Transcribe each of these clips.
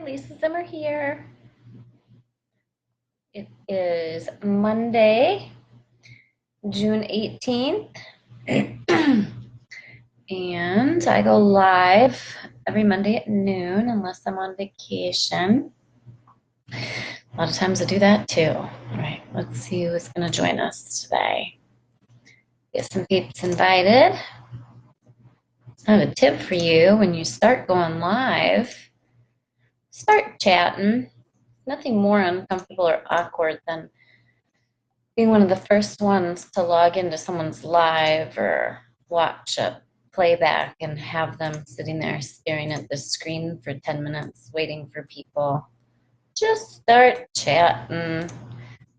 Lisa Zimmer here. It is Monday, June 18th, and I go live every Monday at noon unless I'm on vacation. A lot of times I do that too. All right, let's see who's going to join us today. Get some peeps invited. I have a tip for you when you start going live. Start chatting. Nothing more uncomfortable or awkward than being one of the first ones to log into someone's live or watch a playback and have them sitting there staring at the screen for 10 minutes waiting for people. Just start chatting.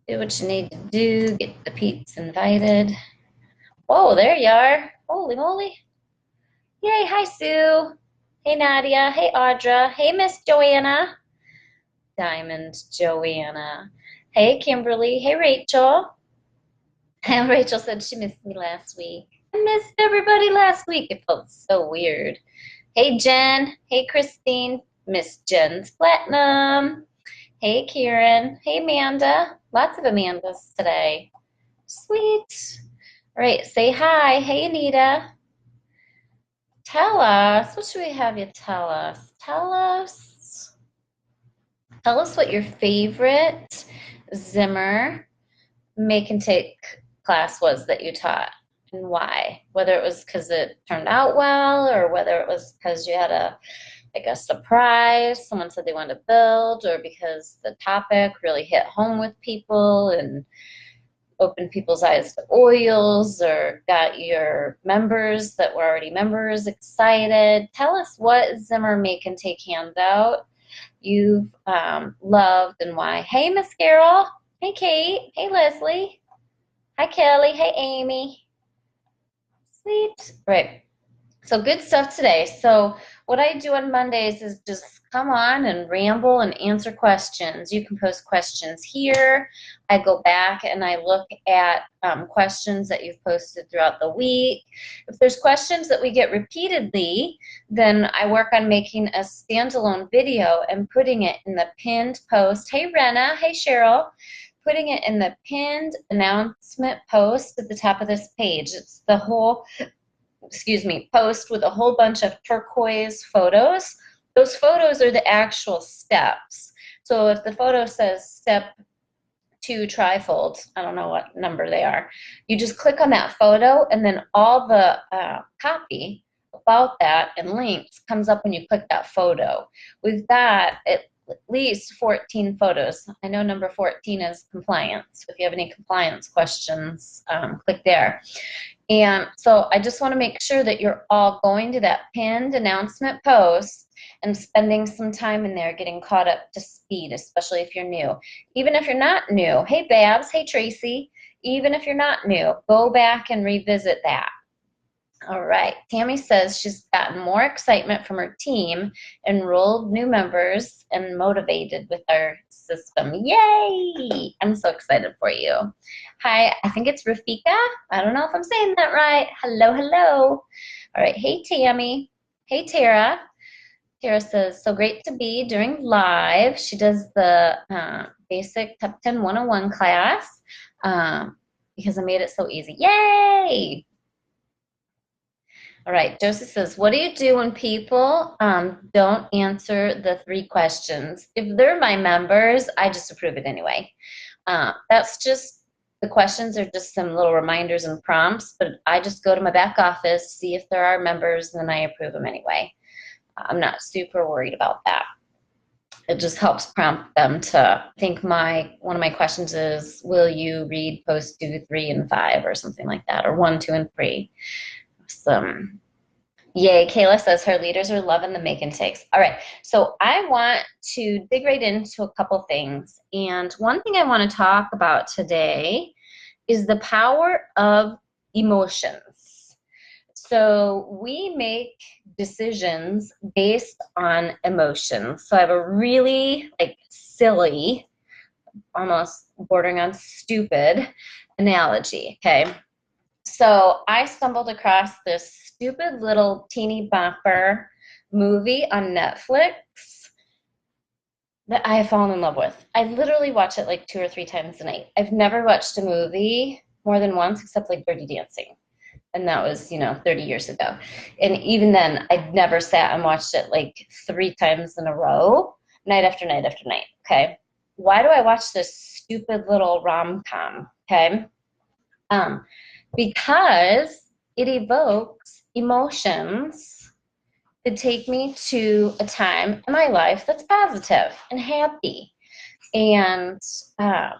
Do what you need to do. Get the peeps invited. Whoa, there you are. Holy moly. Yay, hi Sue. Hey Nadia. Hey Audra. Hey Miss Joanna. Diamond Joanna. Hey Kimberly. Hey Rachel. And Rachel said she missed me last week. I missed everybody last week. It felt so weird. Hey Jen. Hey Christine. Miss Jen's Platinum. Hey Kieran. Hey Amanda. Lots of Amandas today. Sweet. All right, say hi. Hey Anita. Tell us. What should we have you tell us? Tell us what your favorite Zimmer make and take class was that you taught and why. Whether it was because it turned out well or whether it was because you had a surprise, someone said they wanted to build, or because the topic really hit home with people and opened people's eyes to oils or got your members that were already members excited. Tell us what Zimmer make and take handout you've loved and why. Hey, Miss Carol. Hey, Kate. Hey, Leslie. Hi, Kelly. Hey, Amy. Sweet. Right. So good stuff today. So what I do on Mondays is just come on and ramble and answer questions. You can post questions here. I go back and I look at questions that you've posted throughout the week. If there's questions that we get repeatedly, then I work on making a standalone video and putting it in the pinned post. Hey, Rena. Hey, Cheryl. Putting it in the pinned announcement post at the top of this page. It's the whole post with a whole bunch of turquoise photos. Those photos are the actual steps. So if the photo says step 2 trifold, I don't know what number they are, you just click on that photo and then all the copy about that and links comes up when you click that photo. With that, at least 14 photos. I know number 14 is compliance. If you have any compliance questions, click there. And so I just want to make sure that you're all going to that pinned announcement post and spending some time in there getting caught up to speed, especially if you're new. Even if you're not new, hey Babs, hey Tracy, even if you're not new, go back and revisit that. All right, Tammy says she's gotten more excitement from her team, enrolled new members, and motivated with our system. Yay! I'm so excited for you. Hi, I think it's Rafika. I don't know if I'm saying that right. Hello, hello. All right, hey Tammy. Hey Tara. Tara says, so great to be during live. She does the basic Top 10 101 class because I made it so easy. Yay! All right, Joseph says, what do you do when people don't answer the 3 questions? If they're my members, I just approve it anyway. That's just, the questions are just some little reminders and prompts, but I just go to my back office, see if there are members, and then I approve them anyway. I'm not super worried about that. It just helps prompt them to think one of my questions is, will you read post 2, 3, and 5 or something like that, or 1, 2, and 3. Yay, Kayla says her leaders are loving the make and takes. All right, so I want to dig right into a couple things. And one thing I want to talk about today is the power of emotions. So we make decisions based on emotions. So I have a really silly, almost bordering on stupid analogy, okay? So I stumbled across this stupid little teeny bopper movie on Netflix that I have fallen in love with. I literally watch it like 2 or 3 times a night. I've never watched a movie more than once except like Dirty Dancing. And that was, 30 years ago. And even then, I'd never sat and watched it like 3 times in a row, night after night after night. Okay. Why do I watch this stupid little rom-com? Okay. Um, because it evokes emotions that take me to a time in my life that's positive and happy. And uh,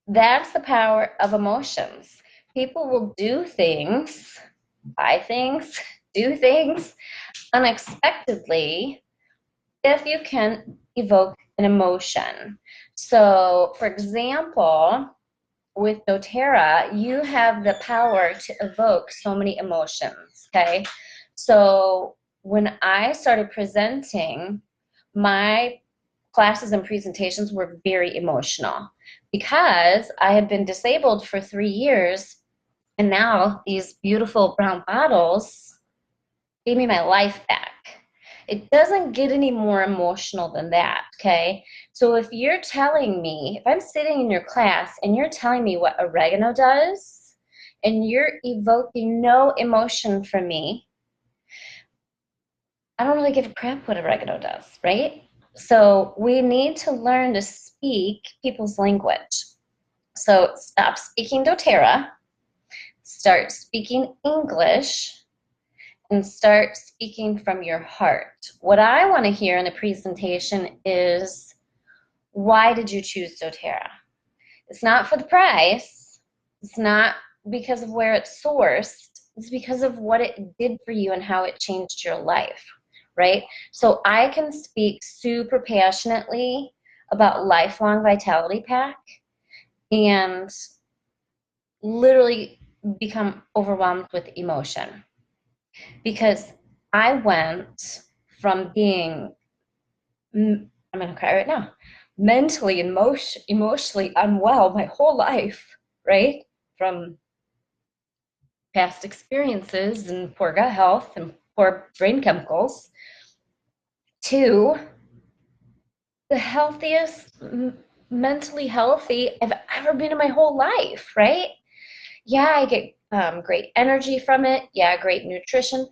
that's the power of emotions. People will do things, buy things, do things unexpectedly if you can evoke an emotion. So, for example, with doTERRA, you have the power to evoke so many emotions, okay? So, when I started presenting, my classes and presentations were very emotional because I had been disabled for 3 years, and now these beautiful brown bottles gave me my life back. It doesn't get any more emotional than that, okay? So if you're telling me, if I'm sitting in your class and you're telling me what oregano does, and you're evoking no emotion from me, I don't really give a crap what oregano does, right? So we need to learn to speak people's language. So stop speaking doTERRA, start speaking English, and start speaking from your heart. What I want to hear in a presentation is, why did you choose doTERRA? It's not for the price. It's not because of where it's sourced. It's because of what it did for you and how it changed your life, right? So I can speak super passionately about Lifelong Vitality Pack and literally become overwhelmed with emotion, because I went from being, I'm going to cry right now, mentally and emotionally unwell my whole life, right? From past experiences and poor gut health and poor brain chemicals to the healthiest, mentally healthy I've ever been in my whole life, right? Yeah, I get great energy from it. Yeah, great nutrition.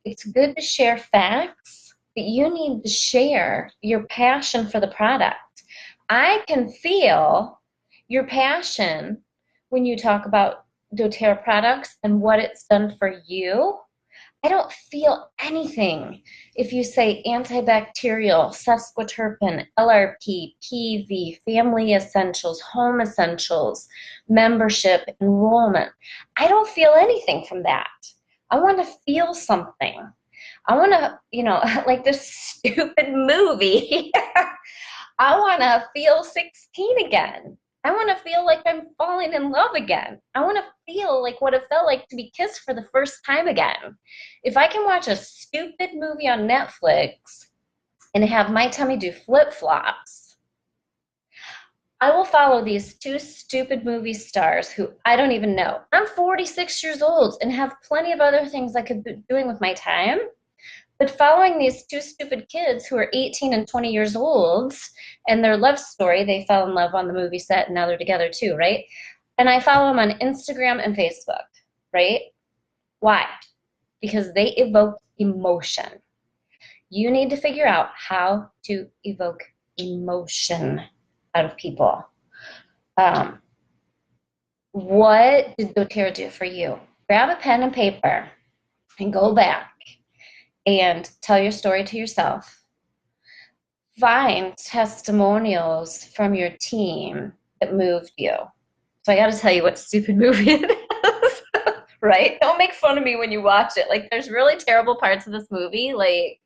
It's good to share facts, but you need to share your passion for the product. I can feel your passion when you talk about doTERRA products and what it's done for you. I don't feel anything if you say antibacterial, sesquiterpene, LRP, PV, family essentials, home essentials, membership, enrollment. I don't feel anything from that. I want to feel something. I want to, like this stupid movie. I want to feel 16 again. I want to feel like I'm falling in love again. I want to feel like what it felt like to be kissed for the first time again. If I can watch a stupid movie on Netflix and have my tummy do flip-flops, I will follow these two stupid movie stars who I don't even know. I'm 46 years old and have plenty of other things I could be doing with my time. But following these two stupid kids who are 18 and 20 years old and their love story, they fell in love on the movie set and now they're together too, right? And I follow them on Instagram and Facebook, right? Why? Because they evoke emotion. You need to figure out how to evoke emotion out of people. What did doTERRA do for you? Grab a pen and paper and go back and tell your story to yourself. Find testimonials from your team that moved you. So I got to tell you what stupid movie it is, right? Don't make fun of me when you watch it. Like, there's really terrible parts of this movie, like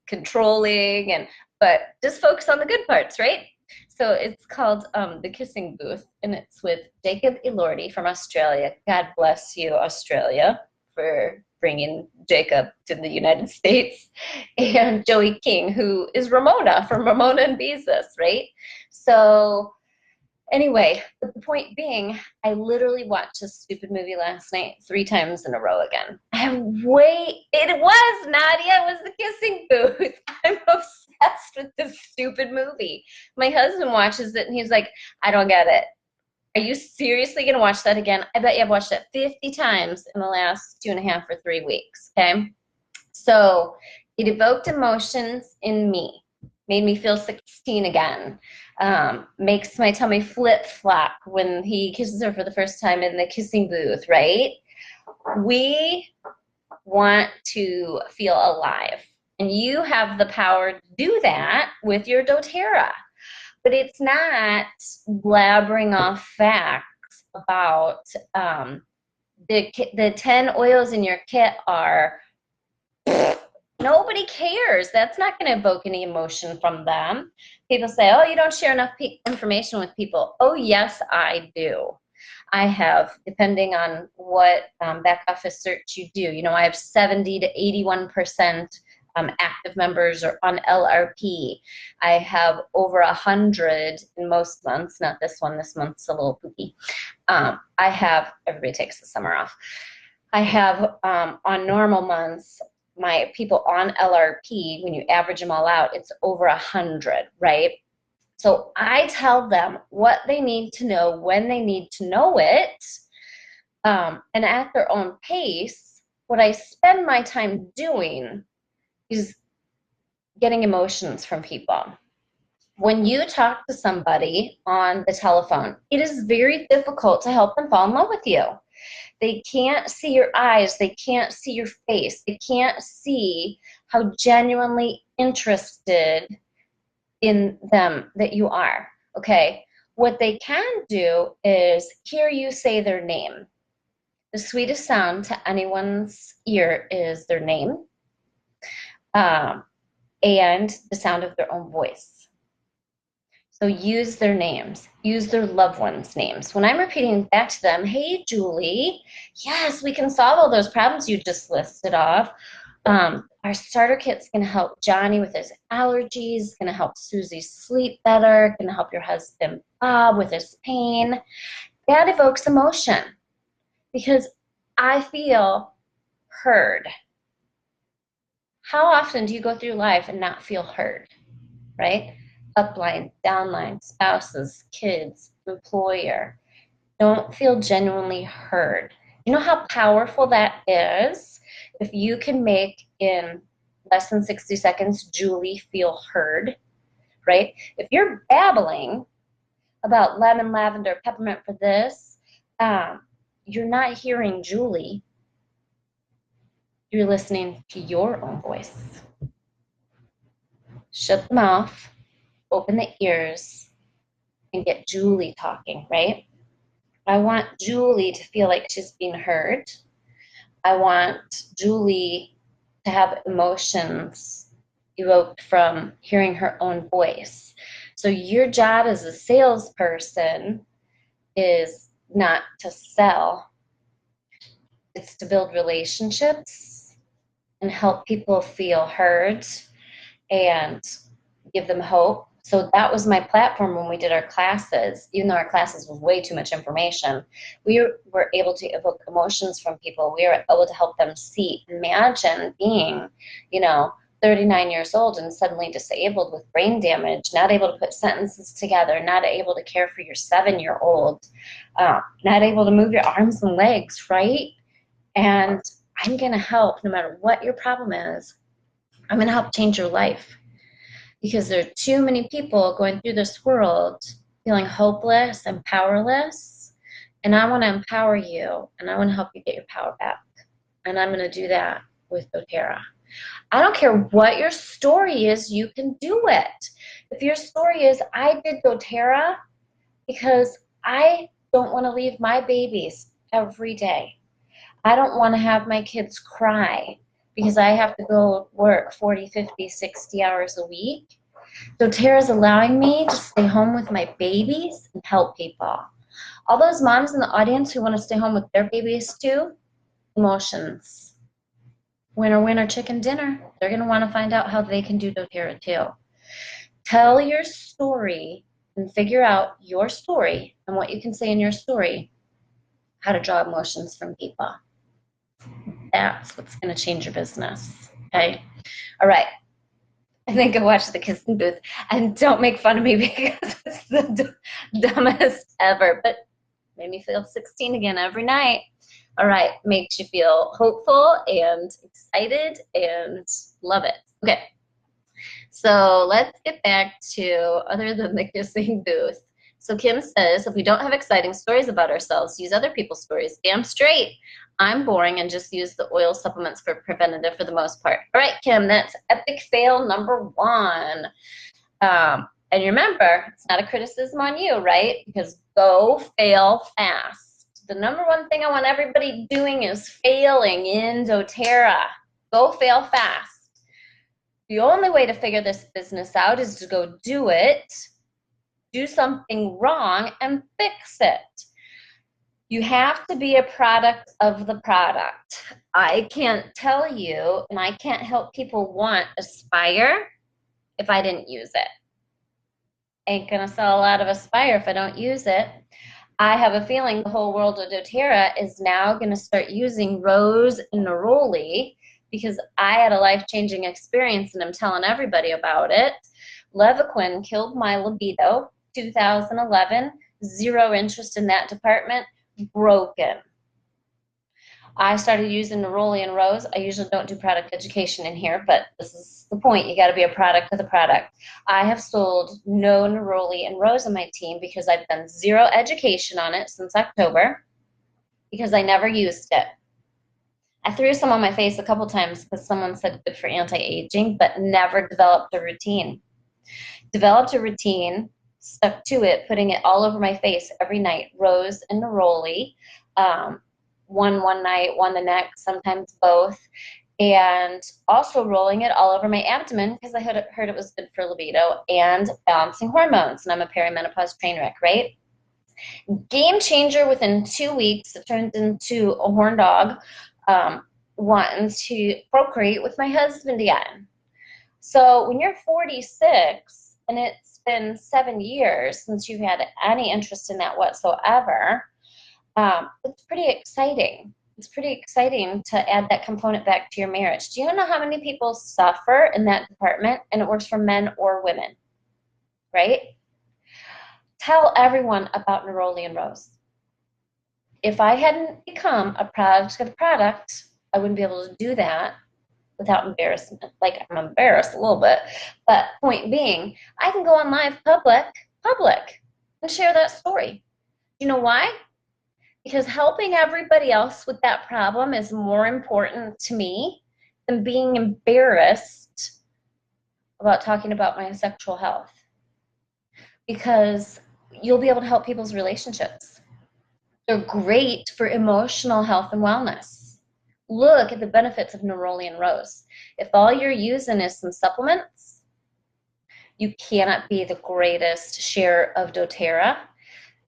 controlling, but just focus on the good parts, right? So it's called The Kissing Booth, and it's with Jacob Elordi from Australia. God bless you, Australia, for bringing Jacob to the United States, and Joey King, who is Ramona from Ramona and Beezus, right? So anyway, but the point being, I literally watched this stupid movie last night 3 times in a row again. It was Nadia, it was The Kissing Booth. I'm a stupid movie. My husband watches it and he's like, I don't get it. Are you seriously going to watch that again? I bet you I've watched it 50 times in the last 2.5 or 3 weeks. Okay. So it evoked emotions in me, made me feel 16 again, makes my tummy flip flop when he kisses her for the first time in the kissing booth, right? We want to feel alive. And you have the power to do that with your doTERRA. But it's not blabbering off facts about the 10 oils in your kit are, nobody cares. That's not going to evoke any emotion from them. People say, oh, you don't share enough information with people. Oh, yes, I do. I have, depending on what back office search you do, I have 70 to 81% active members are on LRP. I have over 100 in most months, not this one. This month's a little poopy. I have, everybody takes the summer off. I have on normal months, my people on LRP, when you average them all out, it's over 100, right? So I tell them what they need to know when they need to know it, and at their own pace. What I spend my time doing is getting emotions from people. When you talk to somebody on the telephone, it is very difficult to help them fall in love with you. They can't see your eyes. They can't see your face. They can't see how genuinely interested in them that you are. Okay. What they can do is hear you say their name. The sweetest sound to anyone's ear is their name, and the sound of their own voice. So use their names, use their loved ones' names. When I'm repeating back to them, hey, Julie, yes, we can solve all those problems you just listed off. Our starter kit's going to help Johnny with his allergies, going to help Susie sleep better, going to help your husband Bob with his pain. That evokes emotion because I feel heard. How often do you go through life and not feel heard, right? Upline, downline, spouses, kids, employer, don't feel genuinely heard. You know how powerful that is? If you can make in less than 60 seconds Julie feel heard, right? If you're babbling about lemon, lavender, peppermint for this, you're not hearing Julie. You're listening to your own voice. Shut the mouth, open the ears, and get Julie talking, right? I want Julie to feel like she's being heard. I want Julie to have emotions evoked from hearing her own voice. So your job as a salesperson is not to sell. It's to build relationships and help people feel heard and give them hope. So that was my platform when we did our classes. Even though our classes was way too much information, we were able to evoke emotions from people. We were able to help them see, imagine being, 39 years old and suddenly disabled with brain damage, not able to put sentences together, not able to care for your 7-year-old, not able to move your arms and legs, right? And I'm going to help no matter what your problem is. I'm going to help change your life. Because there are too many people going through this world feeling hopeless and powerless. And I want to empower you, and I want to help you get your power back. And I'm going to do that with doTERRA. I don't care what your story is, you can do it. If your story is, I did doTERRA because I don't want to leave my babies every day. I don't want to have my kids cry because I have to go work 40, 50, 60 hours a week. doTERRA is allowing me to stay home with my babies and help people. All those moms in the audience who want to stay home with their babies too, emotions. Winner, winner, chicken dinner. They're going to want to find out how they can do doTERRA too. Tell your story and figure out your story and what you can say in your story, how to draw emotions from people. That's what's going to change your business. Okay? All right. and then go watch the kissing booth. And don't make fun of me because it's the dumbest ever. But made me feel 16 again every night. All right, makes you feel hopeful and excited and love it. Okay, so let's get back to other than the kissing booth. So Kim says, if we don't have exciting stories about ourselves, use other people's stories. Damn straight. I'm boring and just use the oil supplements for preventative for the most part. All right, Kim, that's epic fail number one. And remember, it's not a criticism on you, right? Because go fail fast. The number one thing I want everybody doing is failing in doTERRA. Go fail fast. The only way to figure this business out is to go do it, do something wrong, and fix it. You have to be a product of the product. I can't tell you, and I can't help people want Aspire if I didn't use it. Ain't gonna sell a lot of Aspire if I don't use it. I have a feeling the whole world of doTERRA is now gonna start using Rose and Neroli because I had a life-changing experience and I'm telling everybody about it. Levaquin killed my libido, 2011, zero interest in that department, broken. I started using Neroli and Rose. I usually don't do product education in here, but this is the point. You got to be a product of the product. I have sold no Neroli and Rose on my team because I've done zero education on it since October because I never used it. I threw some on my face a couple times because someone said good for anti-aging, but never developed a routine. Developed a routine, stuck to it, putting it all over my face every night, Rose and Neroli, one night, one the next, sometimes both, and also rolling it all over my abdomen because I heard it was good for libido and balancing hormones, and I'm a perimenopause train wreck, right? Game changer within 2 weeks. It turned into a horn dog wanting to procreate with my husband again. So when you're 46 and it's been 7 years since you've had any interest in that whatsoever, it's pretty exciting. It's pretty exciting to add that component back to your marriage. Do you know how many people suffer in that department? And it works for men or women, right? Tell everyone about Neroli and Rose. If I hadn't become a product of the product, I wouldn't be able to do that without embarrassment. Like, I'm embarrassed a little bit, but point being, I can go on live public, and share that story. You know why? Because helping everybody else with that problem is more important to me than being embarrassed about talking about my sexual health. Because you'll be able to help people's relationships. They're great for emotional health and wellness. Look at the benefits of Neroli and Rose. If all you're using is some supplements, you cannot be the greatest share of doTERRA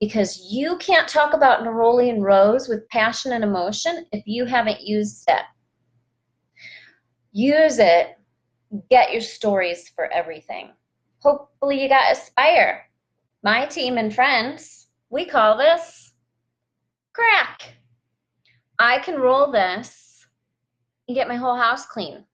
because you can't talk about Neroli and Rose with passion and emotion if you haven't used it. Use it. Get your stories for everything. Hopefully you got Aspire. My team and friends, we call this crack. I can roll this and get my whole house clean.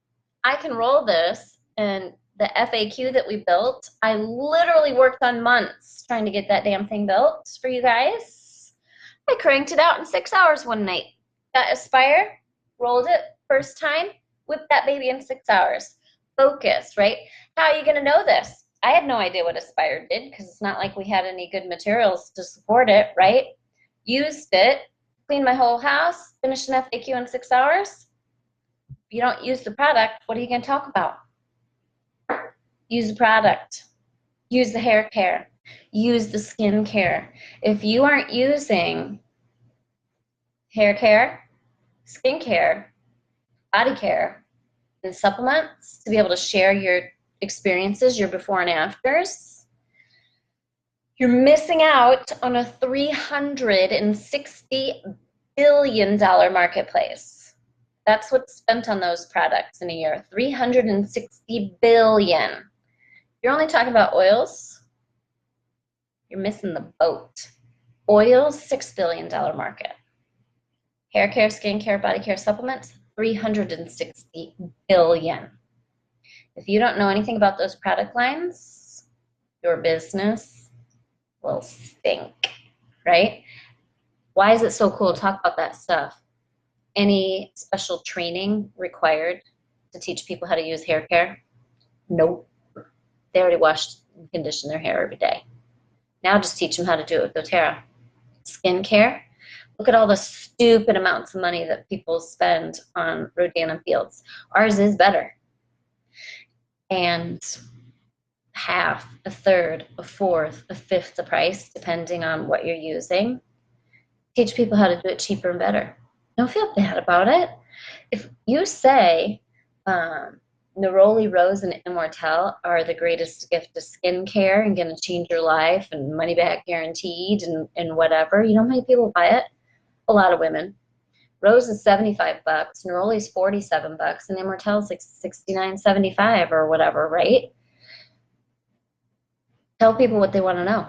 I can roll this, and the FAQ that we built, I literally worked on months trying to get that damn thing built for you guys. I cranked it out in 6 hours one night. Got Aspire, rolled it first time, whipped that baby in 6 hours. Focus, right? How are you going to know this? I had no idea what Aspire did because it's not like we had any good materials to support it, right? Used it, cleaned my whole house, finished an FAQ in 6 hours. If you don't use the product, what are you going to talk about? Use the product. Use the hair care. Use the skin care. If you aren't using hair care, skin care, body care, and supplements to be able to share your experiences, your before and afters, you're missing out on a $360 billion marketplace. That's what's spent on those products in a year, $360 billion. You're only talking about oils, you're missing the boat. Oils, $6 billion market. Hair care, skin care, body care, supplements, $360 billion. If you don't know anything about those product lines, your business will stink, right? Why is it so cool to talk about that stuff? Any special training required to teach people how to use hair care? Nope. They already wash and condition their hair every day. Now just teach them how to do it with doTERRA. Skincare. Look at all the stupid amounts of money that people spend on Rodan and Fields. Ours is better. And half, a third, a fourth, a fifth the price, depending on what you're using. Teach people how to do it cheaper and better. Don't feel bad about it. If you say Neroli, Rose, and Immortelle are the greatest gift to skincare and going to change your life and money back guaranteed and whatever, you know how many people buy it? A lot of women. Rose is $75, Neroli is $47, and Immortelle is like $69.75 or whatever, right? Tell people what they want to know.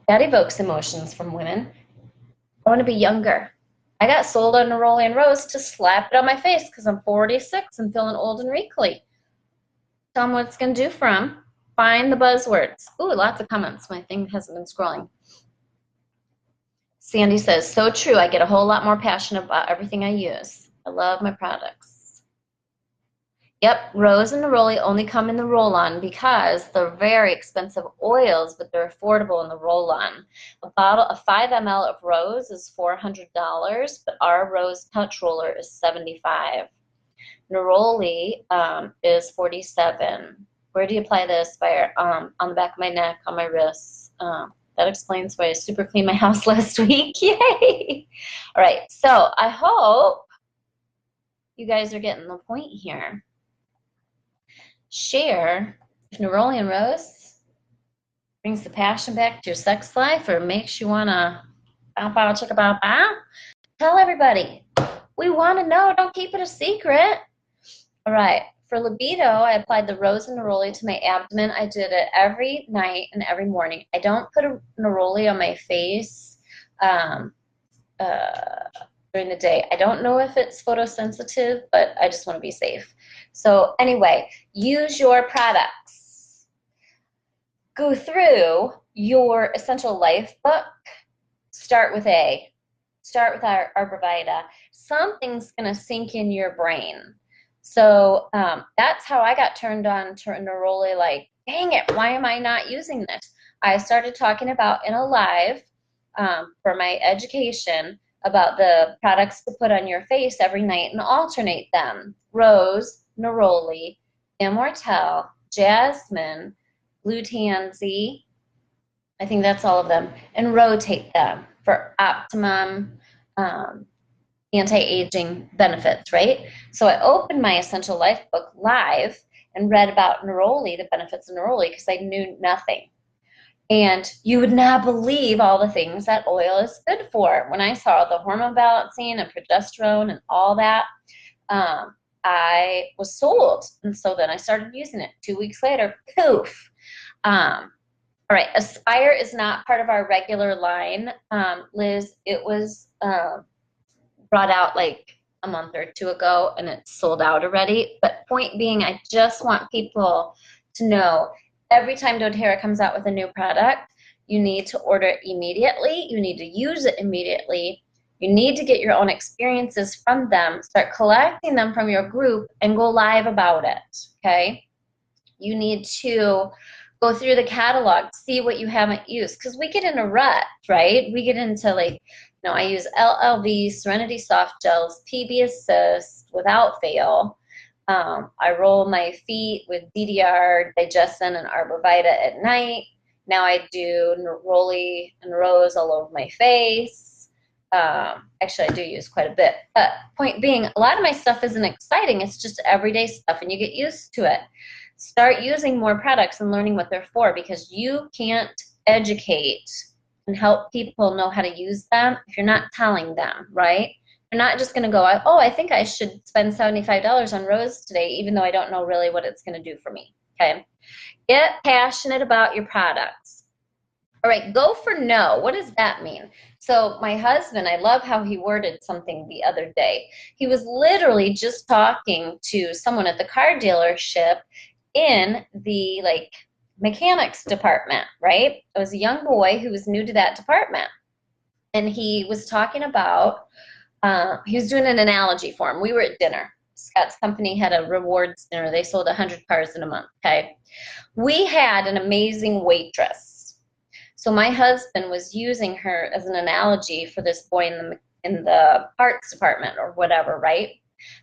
That evokes emotions from women. I want to be younger. I got sold on Neroli and Rose to slap it on my face because I'm 46 and feeling old and wrinkly. Tell them what it's going to do for them. Find the buzzwords. Ooh, lots of comments. My thing hasn't been scrolling. Sandy says, so true. I get a whole lot more passionate about everything I use. I love my products. Yep, Rose and Neroli only come in the roll-on because they're very expensive oils, but they're affordable in the roll-on. A 5 ml of Rose is $400, but our Rose Touch Roller is $75. Neroli is $47. Where do you apply this? On the back of my neck, on my wrists. That explains why I super cleaned my house last week. Yay! All right, so I hope you guys are getting the point here. Share if Neroli and Rose brings the passion back to your sex life or makes you want to bow, bow, chicka, bow, bow. Tell everybody. We want to know. Don't keep it a secret. All right. For libido, I applied the Rose and Neroli to my abdomen. I did it every night and every morning. I don't put a Neroli on my face during the day. I don't know if it's photosensitive, but I just want to be safe. So anyway, use your products. Go through your Essential Life book. Start with A. Start with our arborvitae. Something's going to sink in your brain. So that's how I got turned on to Neroli, like, dang it, why am I not using this? I started talking about in a live for my education about the products to put on your face every night and alternate them. Rose, Neroli, Immortelle, Jasmine, Blue Tansy, I think that's all of them, and rotate them for optimum anti-aging benefits, right? So I opened my Essential Life book live and read about Neroli, the benefits of Neroli, because I knew nothing. And you would not believe all the things that oil is good for. When I saw the hormone balancing and progesterone and all that, I was sold. And so then I started using it. 2 weeks later, poof. All right, Aspire is not part of our regular line. Liz, it was brought out like a month or two ago and it's sold out already. But point being, I just want people to know every time doTERRA comes out with a new product, you need to order it immediately. You need to use it immediately. You need to get your own experiences from them, start collecting them from your group, and go live about it, okay? You need to go through the catalog, see what you haven't used, because we get in a rut, right? We get into like, you know, I use LLV, Serenity Soft Gels, PB Assist without fail. I roll my feet with DDR, Digestin, and Arborvitae at night. Now I do Neroli and Rose all over my face. Actually, I do use quite a bit. But point being, a lot of my stuff isn't exciting. It's just everyday stuff, and you get used to it. Start using more products and learning what they're for, because you can't educate and help people know how to use them if you're not telling them, right? You're not just going to go, oh, I think I should spend $75 on Rose today, even though I don't know really what it's going to do for me, okay? Get passionate about your products. All right, go for no. What does that mean? So my husband, I love how he worded something the other day. He was literally just talking to someone at the car dealership, in the like mechanics department, right? It was a young boy who was new to that department. And he was talking about, he was doing an analogy for him. We were at dinner. Scott's company had a rewards dinner. They sold 100 cars in a month, okay? We had an amazing waitress. So my husband was using her as an analogy for this boy in the parts department or whatever, right?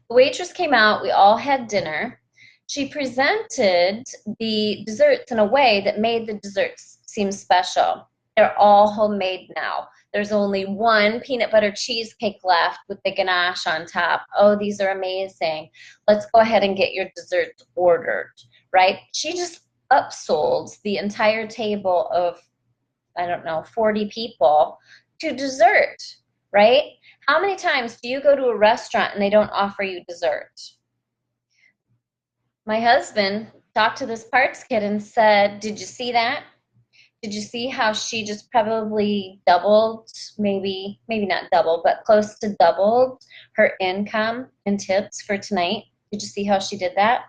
The waitress came out. We all had dinner. She presented the desserts in a way that made the desserts seem special. They're all homemade now. There's only one peanut butter cheesecake left with the ganache on top. Oh, these are amazing. Let's go ahead and get your desserts ordered, right? She just upsold the entire table of, I don't know, 40 people to dessert, right? How many times do you go to a restaurant and they don't offer you dessert? My husband talked to this parts kid and said, did you see that? Did you see how she just probably doubled, maybe not double, but close to doubled her income and tips for tonight? Did you see how she did that?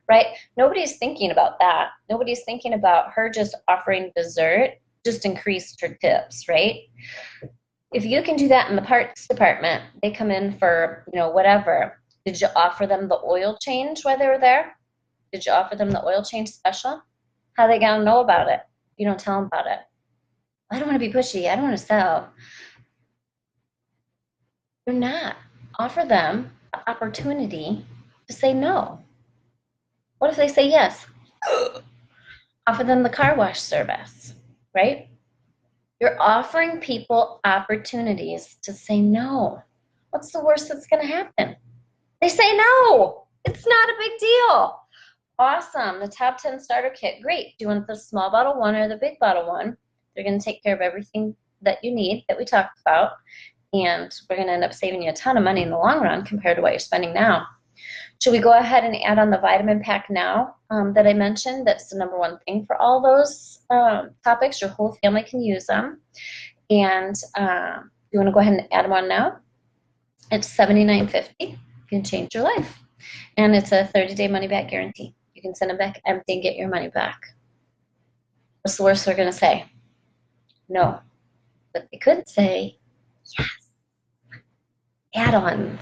Right? Nobody's thinking about that. Nobody's thinking about her just offering dessert, just increased her tips, right? If you can do that in the parts department, they come in for, whatever. Did you offer them the oil change while they were there? Did you offer them the oil change special? How are they going to know about it? You don't tell them about it. I don't want to be pushy. I don't want to sell. You're not. Offer them the opportunity to say no. What if they say yes? Offer them the car wash service, right? You're offering people opportunities to say no. What's the worst that's going to happen? They say no. It's not a big deal. Awesome. The top 10 starter kit. Great. Do you want the small bottle one or the big bottle one? They're going to take care of everything that you need that we talked about. And we're going to end up saving you a ton of money in the long run compared to what you're spending now. Should we go ahead and add on the vitamin pack now that I mentioned? That's the number one thing for all those topics. Your whole family can use them. And you want to go ahead and add them on now? It's $79.50. You can change your life. And it's a 30-day money-back guarantee. You can send them back empty and get your money back. What's the worst they're going to say? No. But they could say, yes. Add-ons,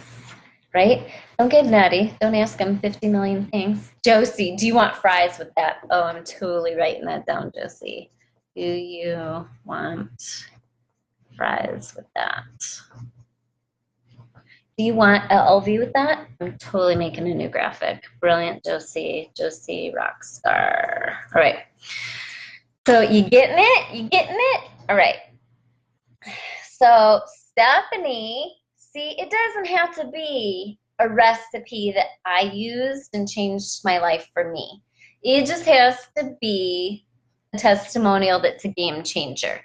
right? Don't get nutty. Don't ask them 50 million things. Josie, do you want fries with that? Oh, I'm totally writing that down, Josie. Do you want fries with that? Do you want LLV with that? I'm totally making a new graphic. Brilliant, Josie. Josie, rock star. All right. So you getting it? You getting it? All right. So Stephanie, see, it doesn't have to be a recipe that I used and changed my life for me. It just has to be a testimonial that's a game changer.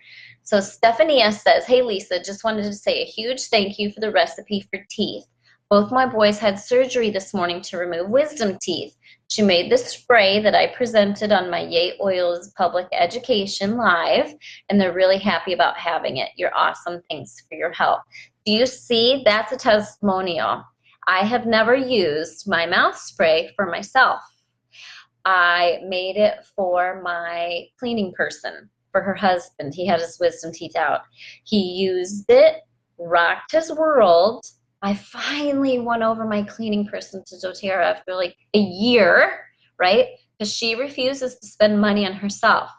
So Stephanie S. says, hey, Lisa, just wanted to say a huge thank you for the recipe for teeth. Both my boys had surgery this morning to remove wisdom teeth. She made the spray that I presented on my Yay Oils Public Education Live, and they're really happy about having it. You're awesome. Thanks for your help. Do you see? That's a testimonial. I have never used my mouth spray for myself. I made it for my cleaning person, for her husband. He had his wisdom teeth out. He used it, rocked his world. I finally won over my cleaning person to doTERRA after like a year, right? Because she refuses to spend money on herself.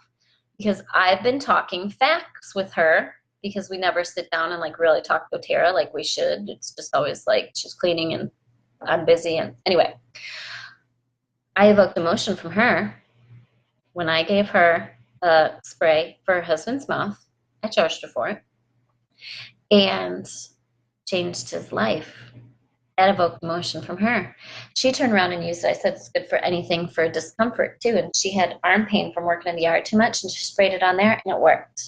Because I've been talking facts with her, because we never sit down and like really talk doTERRA like we should. It's just always like she's cleaning and I'm busy. And anyway, I evoked emotion from her when I gave her a spray for her husband's mouth. I charged her for it. And changed his life. That evoked emotion from her. She turned around and used it. I said it's good for anything for discomfort too. And she had arm pain from working in the yard too much, and she sprayed it on there and it worked.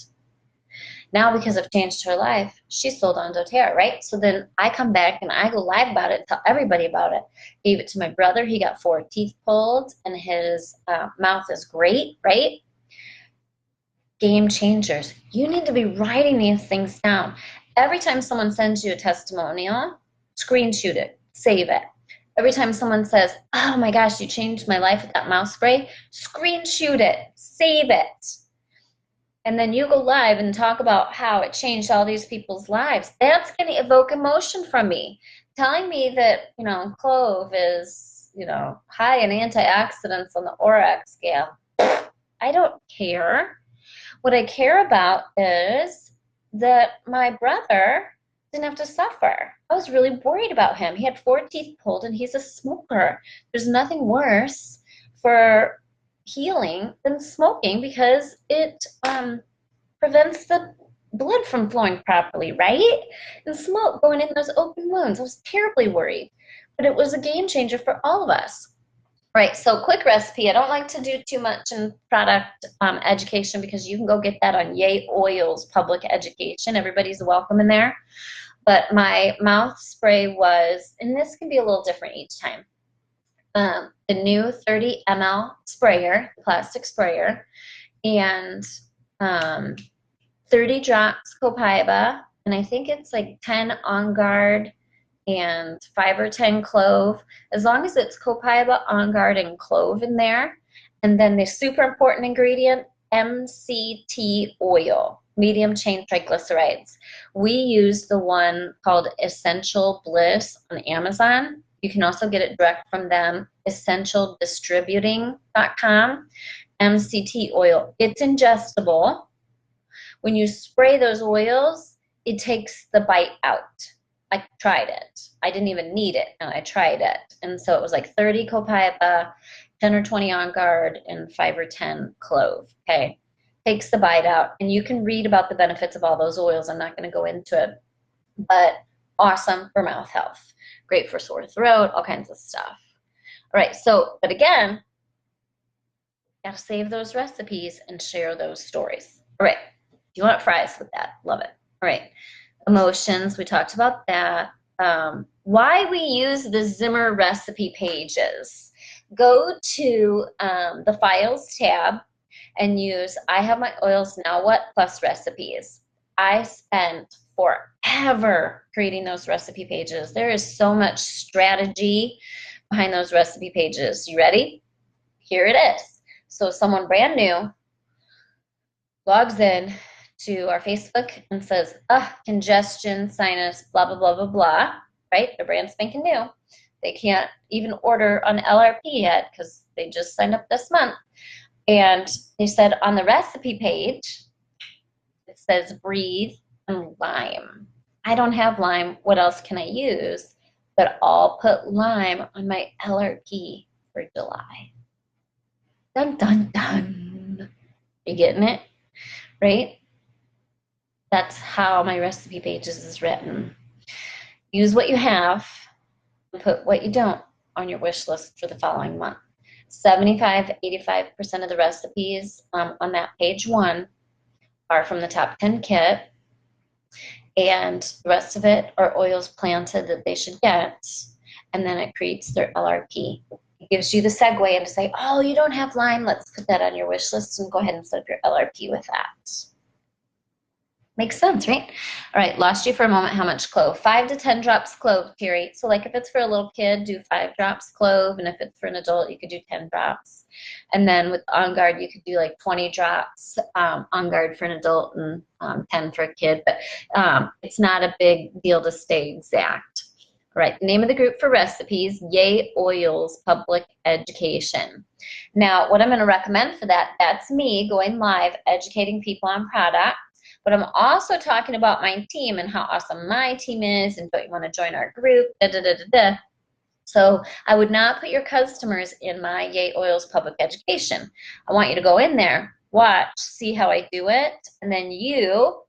Now, because I've changed her life, she's sold on doTERRA, right? So then I come back and I go live about it, tell everybody about it. Gave it to my brother. He got 4 teeth pulled and his mouth is great, right? Game changers. You need to be writing these things down. Every time someone sends you a testimonial, screenshot it, save it. Every time someone says, oh my gosh, you changed my life with that mouth spray, screenshot it, save it. And then you go live and talk about how it changed all these people's lives. That's going to evoke emotion from me. Telling me that, clove is, high in antioxidants on the ORAC scale. I don't care. What I care about is that my brother didn't have to suffer. I was really worried about him. He had 4 teeth pulled and he's a smoker. There's nothing worse for healing than smoking because it prevents the blood from flowing properly, right? And smoke going in those open wounds. I was terribly worried, but it was a game changer for all of us. Right, so quick recipe. I don't like to do too much in product education because you can go get that on Yay Oils Public Education. Everybody's welcome in there. But my mouth spray was, and this can be a little different each time, the new 30 ml sprayer, plastic sprayer, and 30 drops copaiba, and I think it's like 10 on guard and 5 or 10 clove, as long as it's copaiba, on guard, and clove in there. And then the super important ingredient, MCT oil, medium chain triglycerides. We use the one called Essential Bliss on Amazon. You can also get it direct from them, essentialdistributing.com. MCT oil. It's ingestible. When you spray those oils, it takes the bite out. I tried it. I didn't even need it, and I tried it. And so it was like 30 copaiba, 10 or 20 on guard, and 5 or 10 clove. Okay. Takes the bite out. And you can read about the benefits of all those oils. I'm not going to go into it. But awesome for mouth health. Great for sore throat, all kinds of stuff. All right. So, but again, got to save those recipes and share those stories. All right. Do you want fries with that? Love it. All right. Emotions, we talked about that. Why we use the Zimmer recipe pages. Go to the Files tab and use I Have My Oils Now What plus recipes. I spent forever creating those recipe pages. There is so much strategy behind those recipe pages. You ready? Here it is. So someone brand new logs in to our Facebook and says, congestion, sinus, blah, blah, blah, blah, blah, right? They're brand spanking new. They can't even order on LRP yet because they just signed up this month. And they said on the recipe page, it says breathe and lime. I don't have lime. What else can I use? But I'll put lime on my LRP for July. Dun, dun, dun. You getting it? Right? That's how my recipe pages is written. Use what you have and put what you don't on your wish list for the following month. 75-85% of the recipes on that page 1 are from the top 10 kit, and the rest of it are oils planted that they should get, and then it creates their LRP. It gives you the segue and to say, oh, you don't have lime, let's put that on your wish list and go ahead and set up your LRP with that. Makes sense, right? All right, lost you for a moment. How much clove? 5 to 10 drops clove, Terry. So like if it's for a little kid, do 5 drops clove, and if it's for an adult, you could do 10 drops. And then with On Guard, you could do like 20 drops On Guard for an adult and 10 for a kid. But it's not a big deal to stay exact. All right, the name of the group for recipes, Yay Oils Public Education. Now, what I'm going to recommend for that, that's me going live, educating people on products. But I'm also talking about my team and how awesome my team is and don't you want to join our group, da, da, da, da, da. So I would not put your customers in my Yay Oils Public Education. I want you to go in there, watch, see how I do it, and then you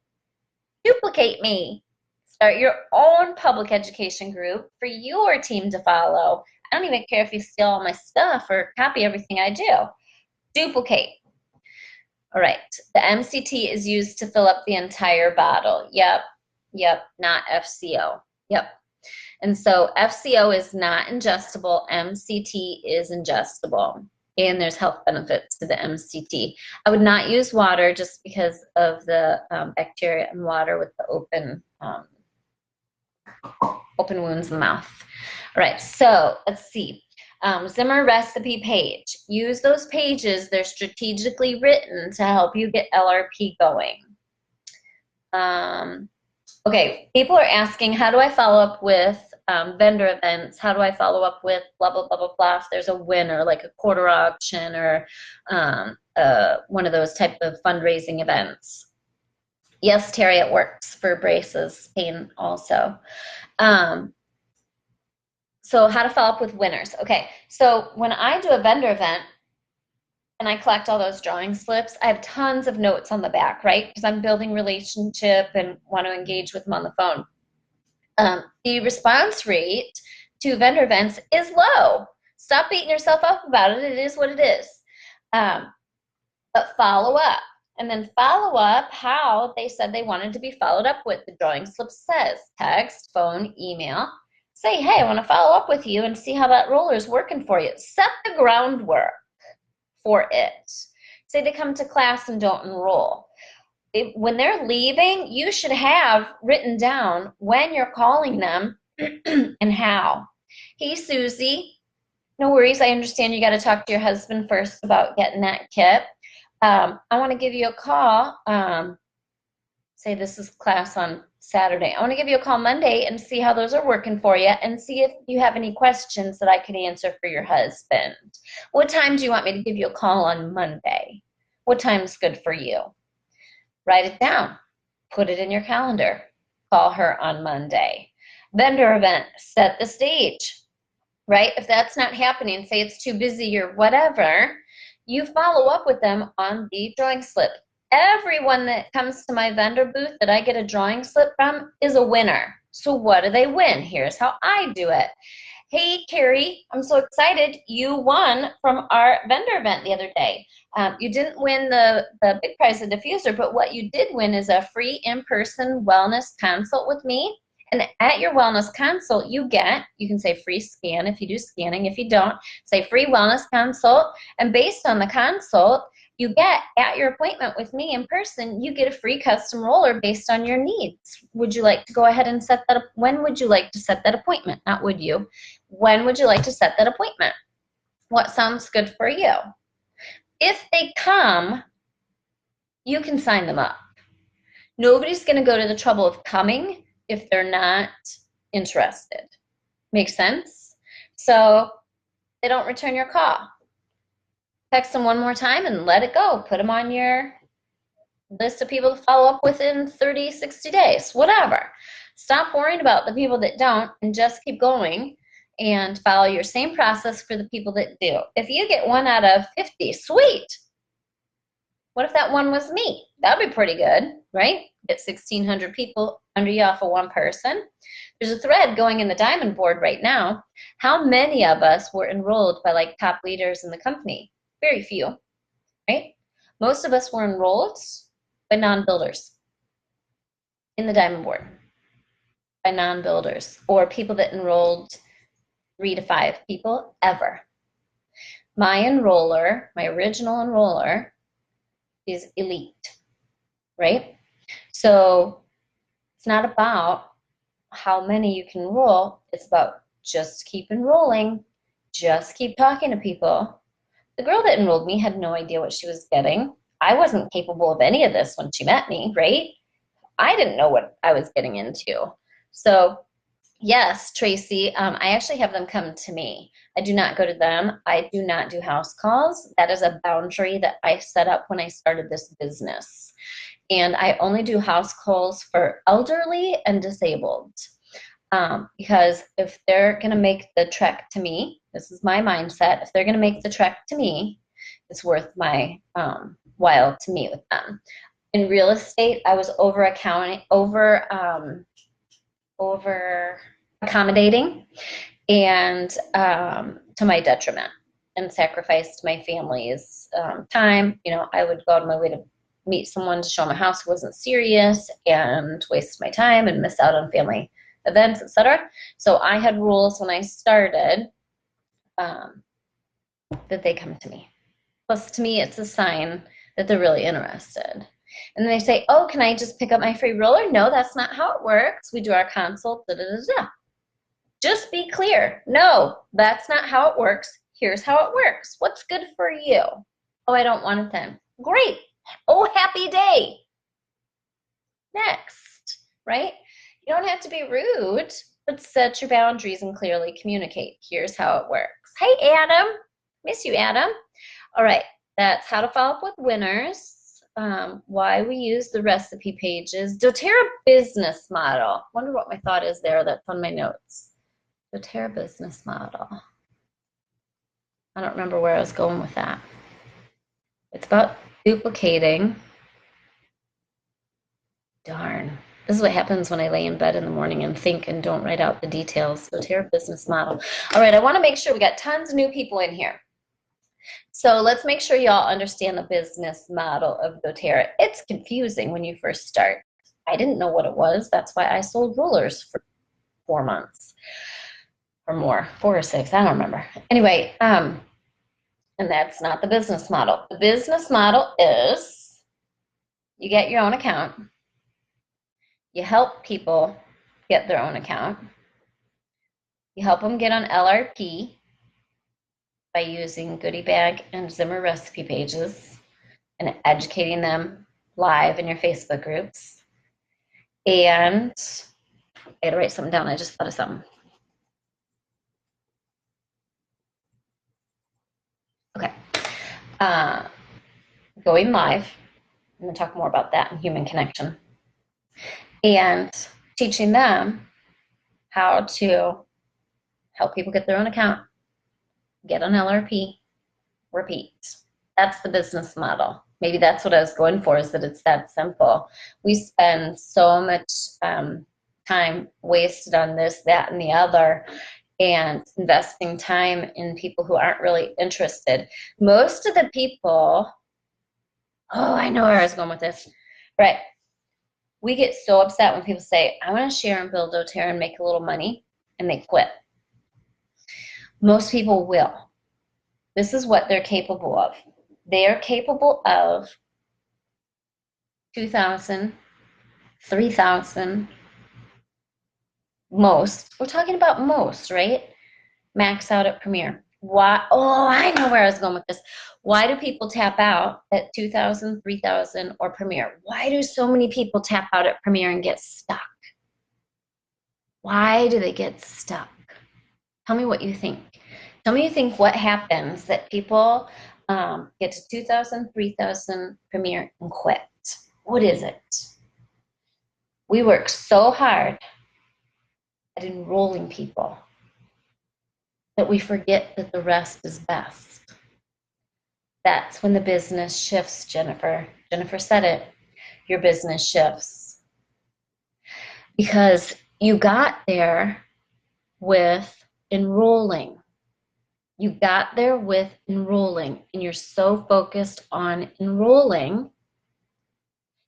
duplicate me. Start your own public education group for your team to follow. I don't even care if you steal all my stuff or copy everything I do. Duplicate. All right, the MCT is used to fill up the entire bottle. Yep, not FCO. Yep. And so FCO is not ingestible. MCT is ingestible. And there's health benefits to the MCT. I would not use water just because of the bacteria in water with the open open wounds in the mouth. All right, so let's see. Zimmer recipe page. Use those pages. They're strategically written to help you get LRP going. Okay, people are asking, how do I follow up with vendor events? How do I follow up with blah, blah, blah, blah, blah, if there's a winner, like a quarter auction or one of those type of fundraising events? Yes, Terry, it works for braces pain also. So how to follow up with winners. Okay, so when I do a vendor event and I collect all those drawing slips, I have tons of notes on the back, right? Because I'm building relationship and want to engage with them on the phone. The response rate to vendor events is low. Stop beating yourself up about it. It is what it is. But follow up. And then follow up how they said they wanted to be followed up with. The drawing slip says text, phone, email. Say, hey, I want to follow up with you and see how that roller is working for you. Set the groundwork for it. Say they come to class and don't enroll. When they're leaving, you should have written down when you're calling them and how. Hey, Susie, no worries. I understand you got to talk to your husband first about getting that kit. I want to give you a call. Say this is class on Saturday. I want to give you a call Monday and see how those are working for you and see if you have any questions that I can answer for your husband. What time do you want me to give you a call on Monday? What time's good for you? Write it down. Put it in your calendar. Call her on Monday. Vendor event, set the stage, right? If that's not happening, say it's too busy or whatever, you follow up with them on the drawing slip. Everyone that comes to my vendor booth that I get a drawing slip from is a winner. So what do they win? Here's how I do it. Hey, Carrie, I'm so excited. You won from our vendor event the other day. You didn't win the big prize of diffuser, but what you did win is a free in-person wellness consult with me. And at your wellness consult, you can say free scan if you do scanning. If you don't, say free wellness consult. And based on the consult, you get at your appointment with me in person, you get a free custom roller based on your needs. Would you like to go ahead and set that up? When would you like to set that appointment? Not would you. When would you like to set that appointment? What sounds good for you? If they come, you can sign them up. Nobody's going to go to the trouble of coming if they're not interested. Make sense? So they don't return your call. Text them one more time and let it go. Put them on your list of people to follow up within 30, 60 days, whatever. Stop worrying about the people that don't and just keep going and follow your same process for the people that do. If you get 1 out of 50, sweet. What if that one was me? That'd be pretty good, right? Get 1,600 people under you off of one person. There's a thread going in the Diamond Board right now. How many of us were enrolled by like top leaders in the company? Very few, right? Most of us were enrolled by non-builders in the Diamond Board, by non-builders, or people that enrolled 3 to 5 people ever. My enroller, my original enroller, is elite, right? So it's not about how many you can enroll. It's about just keep enrolling, just keep talking to people. The girl that enrolled me had no idea what she was getting. I wasn't capable of any of this when she met me, right? I didn't know what I was getting into. So yes, Tracy, I actually have them come to me. I do not go to them. I do not do house calls. That is a boundary that I set up when I started this business. And I only do house calls for elderly and disabled. Because if they're going to make the trek to me, this is my mindset, if they're going to make the trek to me, it's worth my while to meet with them. In real estate, I was over accommodating and to my detriment and sacrificed my family's time. You know, I would go out of my way to meet someone to show my house who wasn't serious and waste my time and miss out on family events, etc. So I had rules when I started that they come to me. Plus, to me, it's a sign that they're really interested. And then they say, oh, can I just pick up my free roller? No, that's not how it works. We do our consult, da, da, da, da. Just be clear. No, that's not how it works. Here's how it works. What's good for you? Oh, I don't want it then. Great. Oh, happy day. Next, right? You don't have to be rude, but set your boundaries and clearly communicate. Here's how it works. Hey, Adam. Miss you, Adam. All right, that's how to follow up with winners. Why we use the recipe pages. doTERRA business model. Wonder what my thought is there. That's on my notes. doTERRA business model. I don't remember where I was going with that. It's about duplicating. Darn. This is what happens when I lay in bed in the morning and think and don't write out the details. doTERRA business model. All right, I want to make sure we got tons of new people in here. So let's make sure y'all understand the business model of doTERRA. It's confusing when you first start. I didn't know what it was. That's why I sold rollers for 4 months or more, 4 or 6, I don't remember. Anyway, and that's not the business model. The business model is you get your own account. You help people get their own account. You help them get on LRP by using goodie bag and Zimmer recipe pages and educating them live in your Facebook groups. And I had to write something down. I just thought of something. Okay. Going live. I'm going to talk more about that in human connection. And teaching them how to help people get their own account, get on LRP, repeat. That's the business model. Maybe that's what I was going for, is that it's that simple. We spend so much time wasted on this, that, and the other, and investing time in people who aren't really interested. Most of the people, oh, I know where I was going with this. Right. We get so upset when people say, I want to share and build doTERRA and make a little money, and they quit. Most people will. This is what they're capable of. They are capable of 2,000, 3,000, most. We're talking about most, right? Max out at Premier. Why? Oh, I know where I was going with this. Why do people tap out at 2,000, 3,000, or Premier? Why do so many people tap out at Premier and get stuck? Why do they get stuck? Tell me what you think. Tell me you think what happens that people get to 2,000, 3,000 Premier and quit. What is it? We work so hard at enrolling people that we forget that the rest is best. That's when the business shifts, Jennifer. Jennifer said it. Your business shifts. Because you got there with enrolling. You got there with enrolling, and you're so focused on enrolling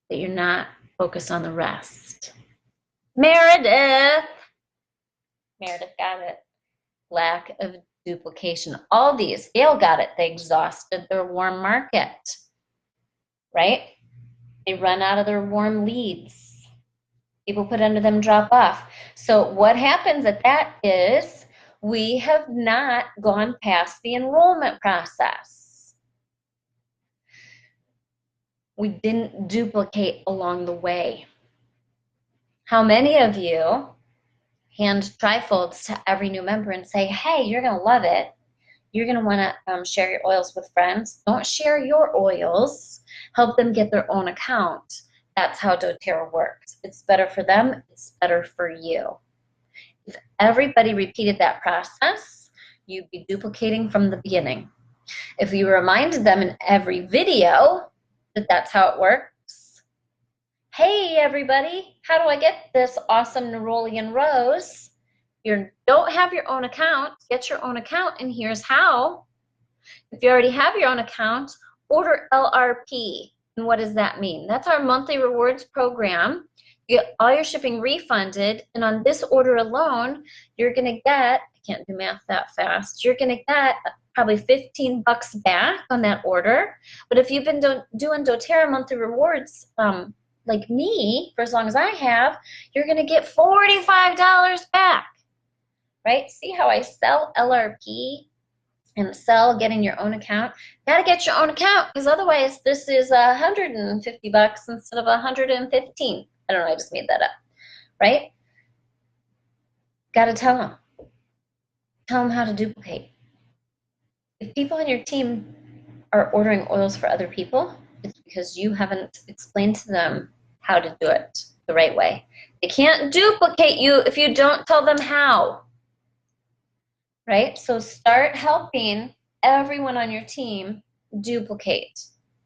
that you're not focused on the rest. Meredith got it. Lack of duplication. All these, Gail got it. They exhausted their warm market, right? They run out of their warm leads. People put under them, drop off. So what happens at that is we have not gone past the enrollment process. We didn't duplicate along the way. How many of you hand trifolds to every new member and say, hey, you're going to love it. You're going to want to share your oils with friends. Don't share your oils. Help them get their own account. That's how doTERRA works. It's better for them. It's better for you. If everybody repeated that process, you'd be duplicating from the beginning. If you reminded them in every video that that's how it works, hey everybody, how do I get this awesome Nerolian rose? You don't have your own account, get your own account, and here's how. If you already have your own account, order LRP. And what does that mean? That's our monthly rewards program. You get all your shipping refunded, and on this order alone, you're going to get, I can't do math that fast, you're going to get probably $15 back on that order. But if you've been doing doTERRA monthly rewards, like me, for as long as I have, you're going to get $45 back, right? See how I sell LRP and sell getting your own account? Got to get your own account, because otherwise this is $150 instead of $115. I don't know, I just made that up, right? Got to tell them. Tell them how to duplicate. If people on your team are ordering oils for other people, it's because you haven't explained to them how to do it the right way. They can't duplicate you if you don't tell them how, right? So start helping everyone on your team duplicate.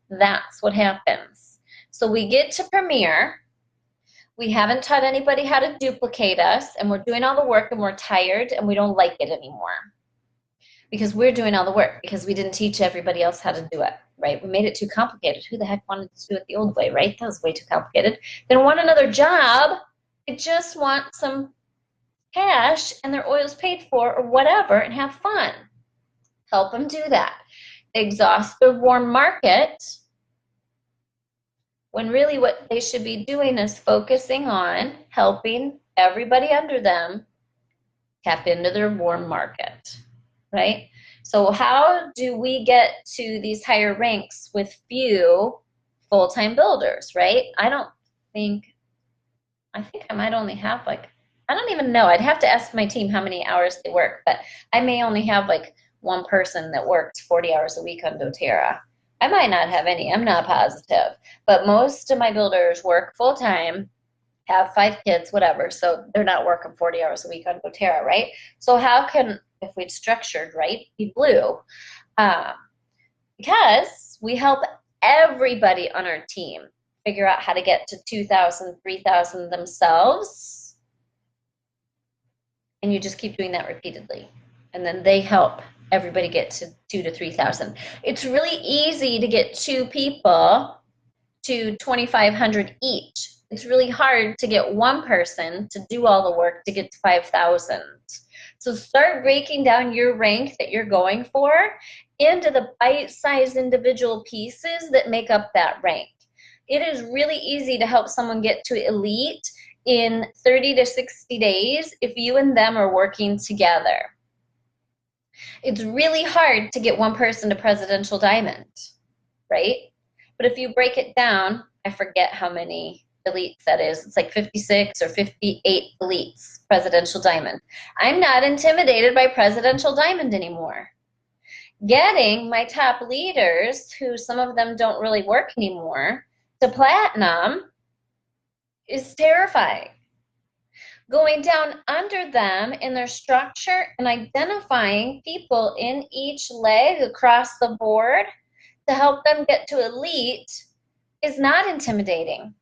That's what happens. So we get to Premier. We haven't taught anybody how to duplicate us, and we're doing all the work, and we're tired, and we don't like it anymore. Because we're doing all the work, because we didn't teach everybody else how to do it, right? We made it too complicated. Who the heck wanted to do it the old way, right? That was way too complicated. They don't want another job. They just want some cash and their oils paid for or whatever, and have fun. Help them do that. They exhaust their warm market, when really what they should be doing is focusing on helping everybody under them tap into their warm market, right? So how do we get to these higher ranks with few full-time builders, right? I think I might only have I don't even know. I'd have to ask my team how many hours they work, but I may only have one person that works 40 hours a week on doTERRA. I might not have any, I'm not positive, but most of my builders work full-time, have 5 kids, whatever, so they're not working 40 hours a week on doTERRA, right? So how can, if we'd structured right, be blue? Because we help everybody on our team figure out how to get to 2,000, 3,000 themselves, and you just keep doing that repeatedly, and then they help everybody get to 2,000 to 3,000. It's really easy to get 2 people to 2,500 each. It's really hard to get 1 person to do all the work to get to 5,000. So start breaking down your rank that you're going for into the bite-sized individual pieces that make up that rank. It is really easy to help someone get to elite in 30 to 60 days if you and them are working together. It's really hard to get 1 person to presidential diamond, right? But if you break it down, I forget how many elites that is. It's 56 or 58 elites, presidential diamond. I'm not intimidated by presidential diamond anymore. Getting my top leaders, who some of them don't really work anymore, to platinum is terrifying. Going down under them in their structure and identifying people in each leg across the board to help them get to elite is not intimidating.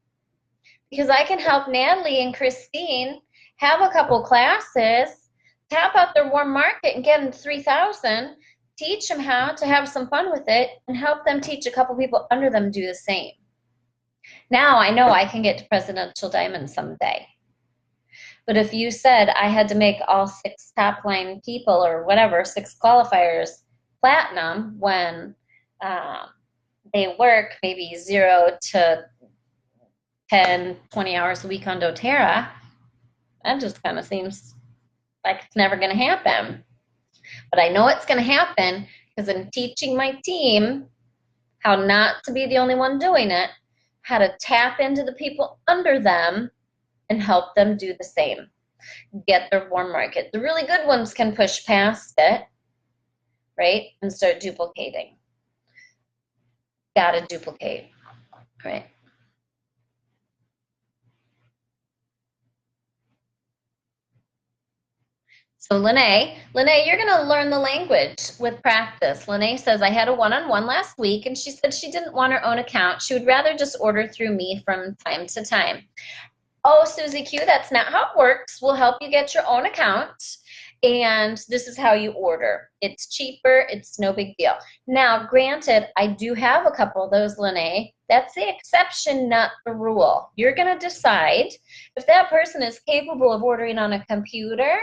Because I can help Natalie and Christine have a couple classes, tap out their warm market and get them to 3,000, teach them how to have some fun with it, and help them teach a couple people under them do the same. Now I know I can get to presidential diamond someday. But if you said I had to make all 6 top line people or whatever, 6 qualifiers platinum when they work maybe 0 to 10, 20 hours a week on doTERRA, that just kind of seems like it's never going to happen. But I know it's going to happen because I'm teaching my team how not to be the only one doing it, how to tap into the people under them and help them do the same. Get their warm market. The really good ones can push past it, right, and start duplicating. Gotta duplicate, right? So Lene, you're going to learn the language with practice. Lene says, I had a one-on-one last week, and she said she didn't want her own account. She would rather just order through me from time to time. Oh, Susie Q, that's not how it works. We'll help you get your own account, And this is how you order. It's cheaper. It's no big deal. Now, granted, I do have a couple of those, Lene. That's the exception, not the rule. You're going to decide if that person is capable of ordering on a computer.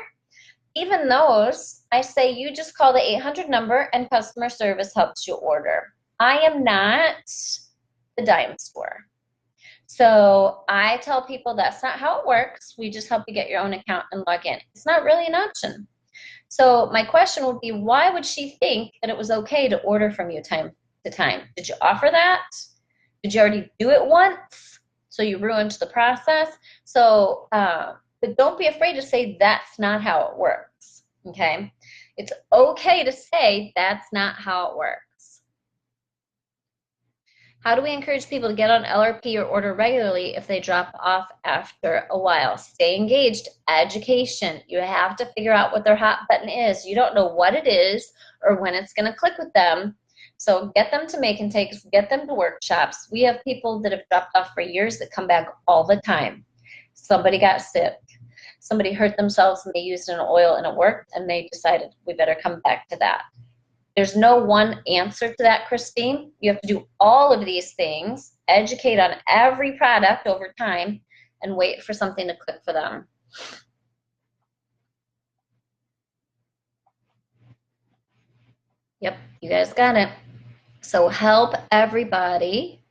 Even those, I say you just call the 800 number and customer service helps you order. I am not the dime store. So I tell people that's not how it works. We just help you get your own account and log in. It's not really an option. So my question would be, why would she think that it was okay to order from you time to time? Did you offer that? Did you already do it once? So you ruined the process. So, but don't be afraid to say that's not how it works, okay? It's okay to say that's not how it works. How do we encourage people to get on LRP or order regularly if they drop off after a while? Stay engaged. Education. You have to figure out what their hot button is. You don't know what it is or when it's going to click with them. So get them to make intakes, get them to workshops. We have people that have dropped off for years that come back all the time. Somebody got sick. Somebody hurt themselves and they used an oil and it worked and they decided we better come back to that. There's no one answer to that, Christine. You have to do all of these things, educate on every product over time, and wait for something to click for them. Yep, you guys got it. So help everybody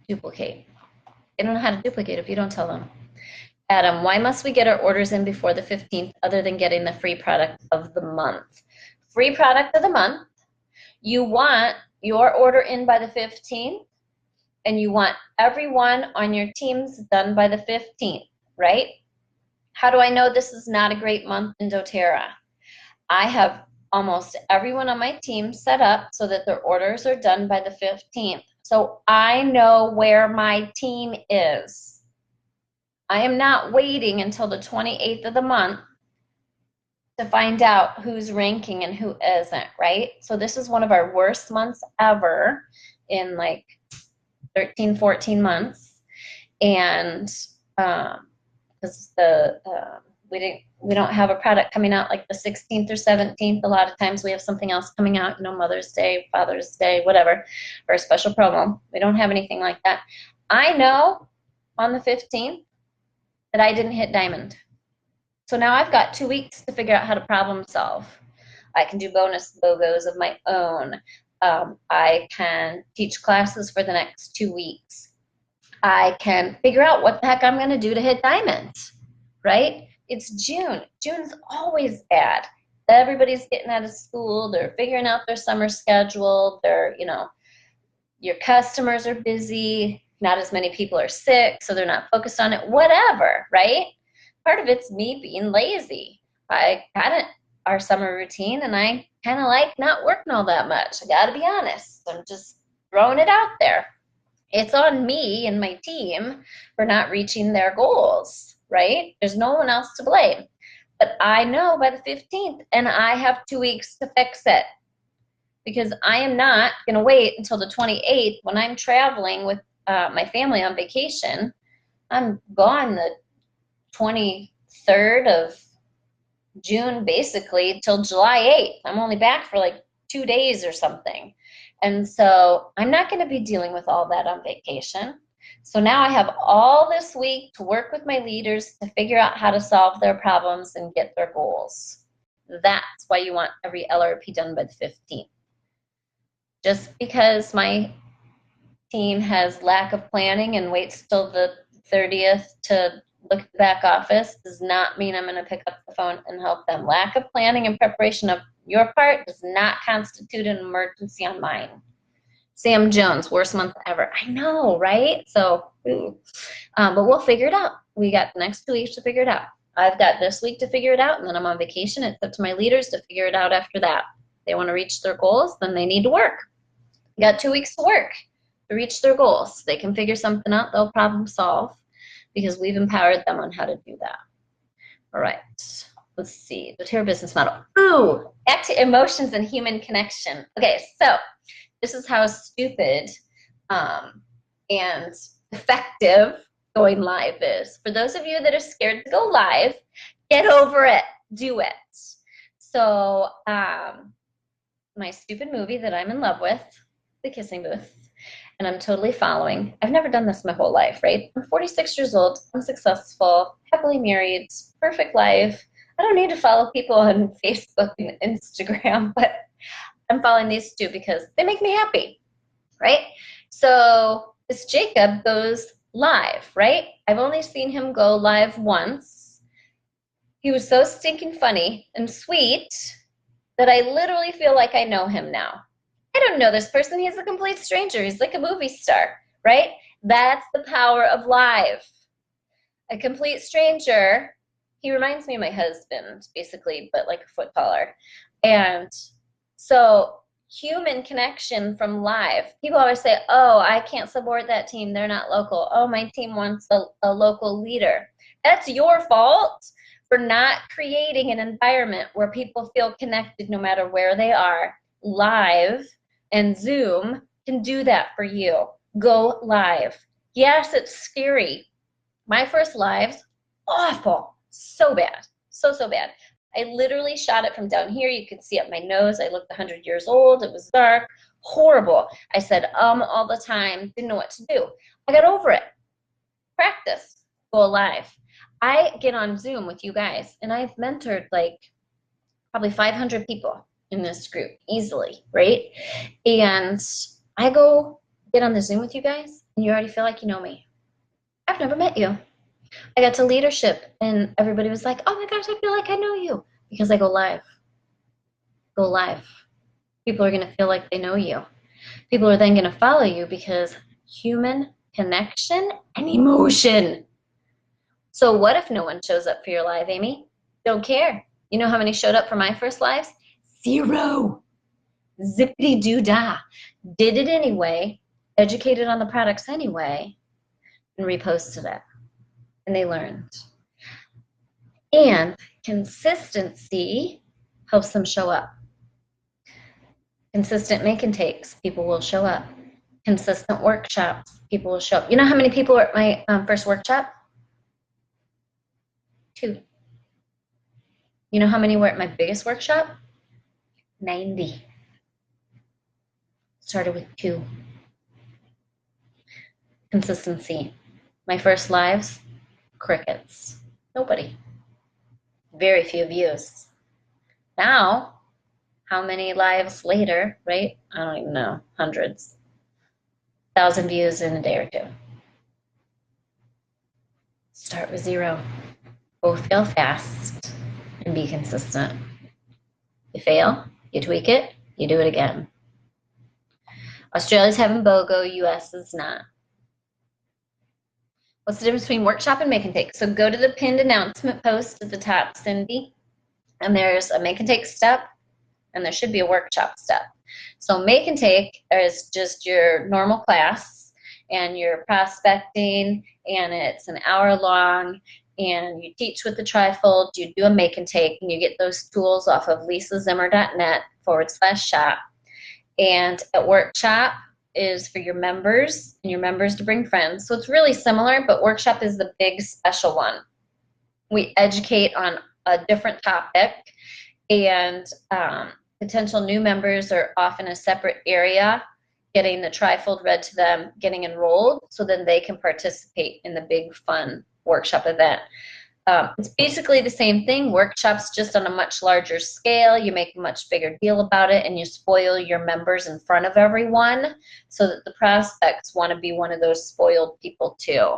duplicate. They don't know how to duplicate if you don't tell them. Adam, why must we get our orders in before the 15th other than getting the free product of the month? Free product of the month, you want your order in by the 15th, and you want everyone on your teams done by the 15th, right? How do I know this is not a great month in doTERRA? I have almost everyone on my team set up so that their orders are done by the 15th. So I know where my team is. I am not waiting until the 28th of the month to find out who's ranking and who isn't, right? So this is one of our worst months ever in like 13, 14 months. And because we don't have a product coming out like the 16th or 17th. A lot of times we have something else coming out, you know, Mother's Day, Father's Day, whatever, for a special promo. We don't have anything like that. I know on the 15th that I didn't hit diamond. So now I've got 2 weeks to figure out how to problem solve. I can do bonus logos of my own. I can teach classes for the next 2 weeks. I can figure out what the heck I'm going to do to hit diamond, right? It's June. June's always bad. Everybody's getting out of school. They're figuring out their summer schedule. They're, you know, your customers are busy. Not as many people are sick, so they're not focused on it. Whatever, right? Part of it's me being lazy. I got our summer routine, and I kind of like not working all that much. I got to be honest. I'm just throwing it out there. It's on me and my team for not reaching their goals, right? There's no one else to blame. But I know by the 15th, and I have 2 weeks to fix it. Because I am not going to wait until the 28th when I'm traveling with my family on vacation. I'm gone the 23rd of June, basically, till July 8th. I'm only back for like 2 days or something. And so I'm not going to be dealing with all that on vacation. So now I have all this week to work with my leaders to figure out how to solve their problems and get their goals. That's why you want every LRP done by the 15th. Just because my team has lack of planning and waits till the 30th to look at the back office does not mean I'm going to pick up the phone and help them. Lack of planning and preparation of your part does not constitute an emergency on mine. Sam Jones, worst month ever. I know, right? So, but we'll figure it out. We got the next 2 weeks to figure it out. I've got this week to figure it out, and then I'm on vacation. It's up to my leaders to figure it out after that. If they want to reach their goals, then they need to work. We got 2 weeks to work to reach their goals. They can figure something out, they'll problem solve because we've empowered them on how to do that. All right, let's see. doTERRA business model. Ooh, back to emotions and human connection. Okay, so this is how stupid and effective going live is. For those of you that are scared to go live, get over it. Do it. So, my stupid movie that I'm in love with, The Kissing Booth, and I'm totally following. I've never done this my whole life, right? I'm 46 years old, I'm successful, happily married, perfect life. I don't need to follow people on Facebook and Instagram, but I'm following these two because they make me happy, right? So this Jacob goes live, right? I've only seen him go live once. He was so stinking funny and sweet that I literally feel like I know him now. I don't know this person. He's a complete stranger. He's like a movie star, right? That's the power of live. A complete stranger. He reminds me of my husband, basically, but like a foot taller. And so human connection from live. People always say, oh, I can't support that team. They're not local. Oh, my team wants a local leader. That's your fault for not creating an environment where people feel connected no matter where they are. Live and Zoom can do that for you. Go live. Yes, it's scary. My first lives, awful. So bad. So bad. I literally shot it from down here. You could see up my nose. I looked 100 years old. It was dark. Horrible. I said all the time. Didn't know what to do. I got over it. Practice. Go live. I get on Zoom with you guys, and I've mentored like probably 500 people in this group easily, right? And I go get on the Zoom with you guys, and you already feel like you know me. I've never met you. I got to leadership, and everybody was like, oh my gosh, I feel like I know you, because I go live. Go live. People are going to feel like they know you. People are then going to follow you because human connection and emotion. So what if no one shows up for your live, Amy? Don't care. You know how many showed up for my first lives? 0. Zippity-doo-dah. Did it anyway, educated on the products anyway, and reposted it. And they learned. And consistency helps them show up. Consistent make and takes, people will show up. Consistent workshops, people will show up. You know how many people were at my first workshop? 2. You know how many were at my biggest workshop? 90. Started with 2. Consistency. My first lives, crickets. Nobody. Very few views. Now, how many lives later, right? I don't even know. Hundreds. 1,000 views in a day or 2. Start with 0. Go fail fast and be consistent. You fail, you tweak it, you do it again. Australia's having BOGO, US is not. What's the difference between workshop and make and take? So go to the pinned announcement post at the top, Cindy, and there's a make and take step, and there should be a workshop step. So make and take is just your normal class, and you're prospecting, and it's an hour long, and you teach with the trifold, you do a make and take, and you get those tools off of lisazimmer.net/shop. And at workshop is for your members, and your members to bring friends. So it's really similar, but workshop is the big special one. We educate on a different topic, and potential new members are off in a separate area, getting the trifold read to them, getting enrolled, so then they can participate in the big fun workshop event. It's basically the same thing. Workshops just on a much larger scale. You make a much bigger deal about it, and you spoil your members in front of everyone so that the prospects want to be one of those spoiled people too.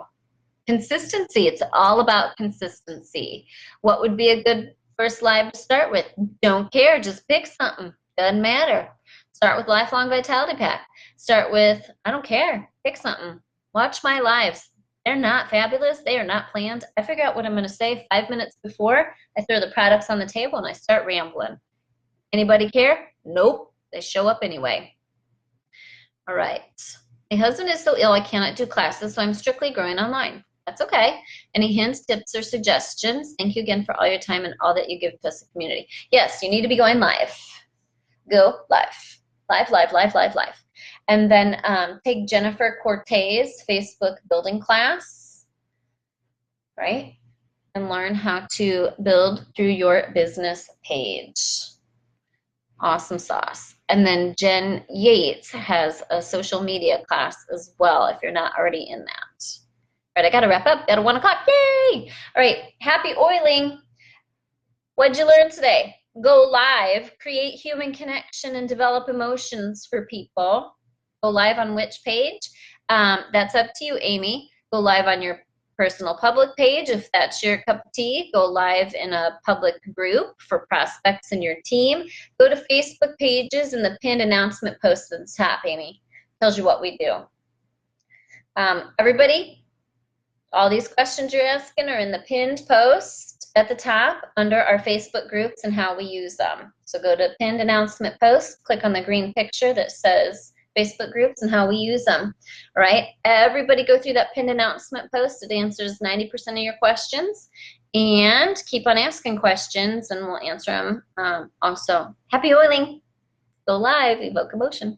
Consistency. It's all about consistency. What would be a good first live to start with? Don't care. Just pick something. Doesn't matter. Start with Lifelong Vitality Pack. Start with, I don't care. Pick something. Watch my lives. They're not fabulous. They are not planned. I figure out what I'm going to say 5 minutes before. I throw the products on the table and I start rambling. Anybody care? Nope. They show up anyway. All right. My husband is so ill I cannot do classes, so I'm strictly growing online. That's okay. Any hints, tips, or suggestions? Thank you again for all your time and all that you give to us, the community. Yes, you need to be going live. Go live. And then take Jennifer Cortez' Facebook building class. right? And learn how to build through your business page. Awesome sauce. And then Jen Yates has a social media class as well, if you're not already in that. All right, I got to wrap up. Got a 1 o'clock. Yay! All right, happy oiling. What'd you learn today? Go live, create human connection, and develop emotions for people. Go live on which page? That's up to you, Amy. Go live on your personal public page if that's your cup of tea. Go live in a public group for prospects in your team. Go to Facebook pages and the pinned announcement post at the top, Amy. Tells you what we do. Everybody, all these questions you're asking are in the pinned post at the top under our Facebook groups and how we use them. So go to pinned announcement post, click on the green picture that says Facebook groups and how we use them. All right, everybody go through that pinned announcement post. It answers 90% of your questions. And keep on asking questions and we'll answer them also. Happy oiling. Go live, evoke emotion.